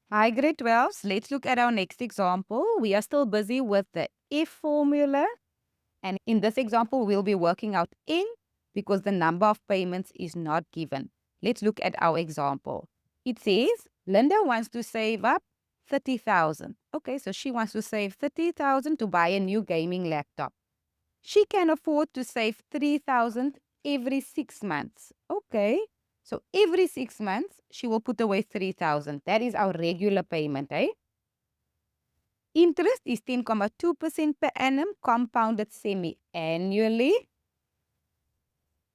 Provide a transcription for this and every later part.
Hi, grade 12s. Let's look at our next example. We are still busy with the if formula. And in this example, we'll be working out in because the number of payments is not given. Let's look at our example. It says Linda wants to save up 30,000. Okay, so she wants to save 30,000 to buy a new gaming laptop. She can afford to save 3,000 every 6 months. Okay. So every 6 months, she will put away 3,000. That is our regular payment, eh? Interest is 10.2% per annum, compounded semi-annually.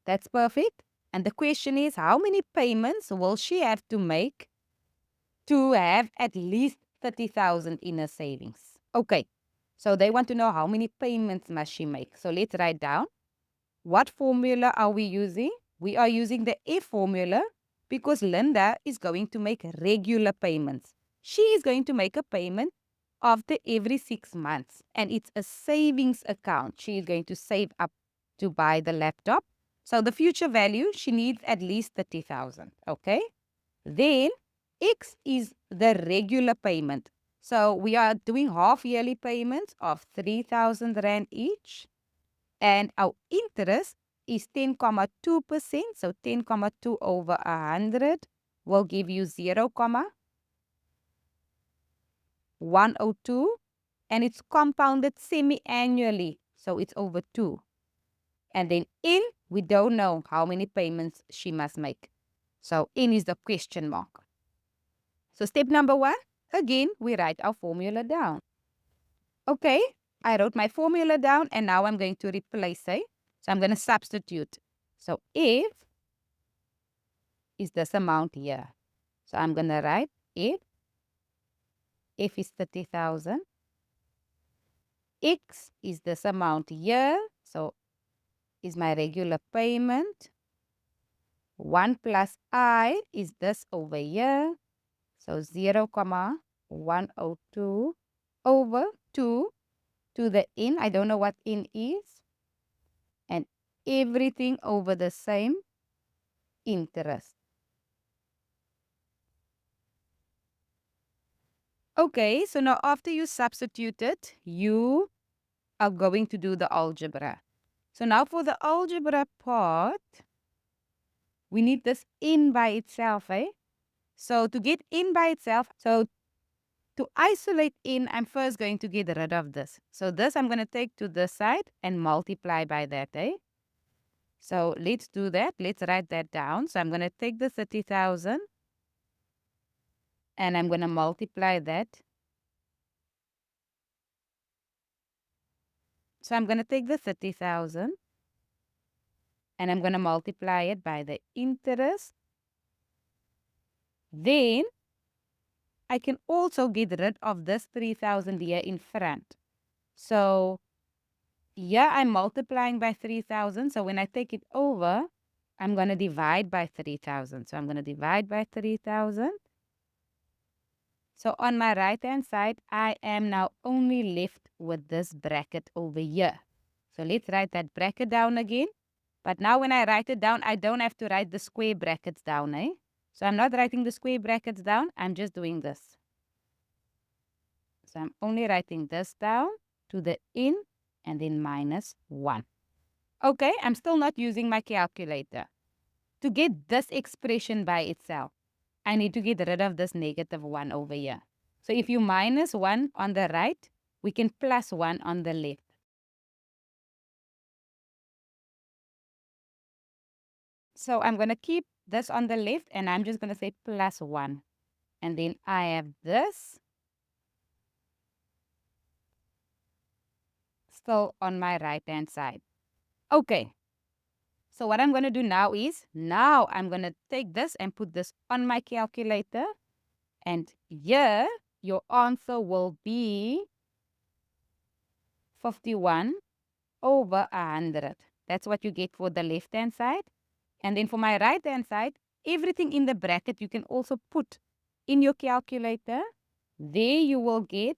That's perfect. And the question is, how many payments will she have to make to have at least 30,000 in her savings? Okay. So they want to know how many payments must she make. So let's write down. What formula are we using? We are using the F formula because Linda is going to make regular payments. She is going to make a payment after every 6 months, and it's a savings account. She is going to save up to buy the laptop. So the future value, she needs at least 30,000. Okay. Then X is the regular payment. So we are doing half yearly payments of 3,000 Rand each. And our interest is 10.2%. So 10.2 over 100 will give you 0.102. And it's compounded semi-annually. So it's over 2. And then in, we don't know how many payments she must make. So in is the question mark. So step number 1, again, we write our formula down. Okay, I wrote my formula down and now I'm going to replace it. So I'm going to substitute. So if is this amount here. So I'm going to write if is 30,000. X is this amount here. So is my regular payment. 1 plus I is this over here. So 0.102 over 2 to the in. I don't know what in is. And everything over the same interest. Okay, so now after you substitute it, you are going to do the algebra. So now for the algebra part, we need this in by itself, eh? So to get in by itself, so to isolate in, I'm first going to get rid of this. So this I'm going to take to this side and multiply by that, eh? So let's do that. Let's write that down. So I'm going to take the 30,000 and I'm going to multiply that. So I'm going to take the 30,000 and I'm going to multiply it by the interest. Then I can also get rid of this 3,000 here in front. So here I'm multiplying by 3,000. So when I take it over, I'm going to divide by 3,000. So I'm going to divide by 3,000. So on my right-hand side, I am now only left with this bracket over here. So let's write that bracket down again. But now when I write it down, I don't have to write the square brackets down, eh? So I'm not writing the square brackets down. I'm just doing this. So I'm only writing this down to the in and then minus 1. Okay, I'm still not using my calculator. To get this expression by itself, I need to get rid of this negative 1 over here. So if you minus 1 on the right, we can plus 1 on the left. So I'm going to keep this on the left and I'm just going to say plus 1. And then I have this still on my right-hand side. Okay. So what I'm going to do now is, now I'm going to take this and put this on my calculator. And here, your answer will be 51 over 100. That's what you get for the left-hand side. And then for my right-hand side, everything in the bracket you can also put in your calculator. There you will get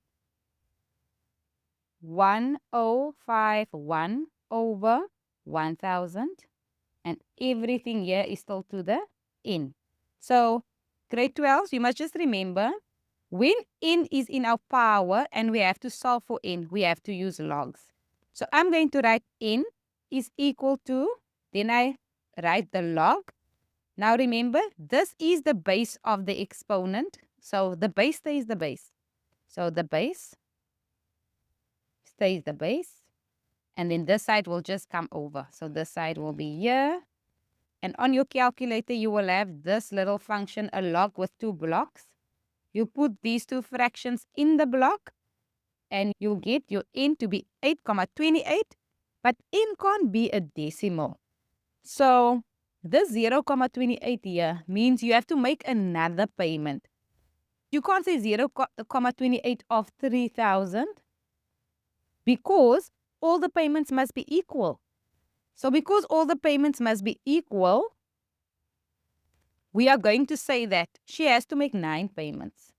1051 over 1000. And everything here is still to the in. So grade 12, you must just remember When n is in our power and we have to solve for n, we have to use logs. So I'm going to write n is equal to, then I write the log. Now remember, this is the base of the exponent. So the base stays the base. So the base stays the base. And then this side will just come over. So this side will be here. And on your calculator, you will have this little function, a log with 2 blocks. You put these two fractions in the block and you'll get your n to be 8,28. But n can't be a decimal. So this 0,28 here means you have to make another payment. You can't say 0,28 of 3,000 because all the payments must be equal. So because all the payments must be equal, we are going to say that she has to make 9 payments.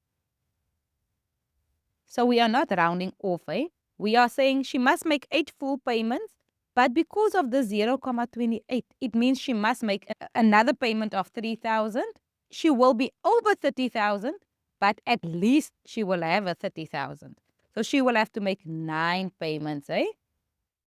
So we are not rounding off, eh? We are saying she must make 8 full payments, but because of the 0,28, it means she must make another payment of 3,000. She will be over 30,000, but at least she will have a 30,000. So she will have to make 9 payments, eh?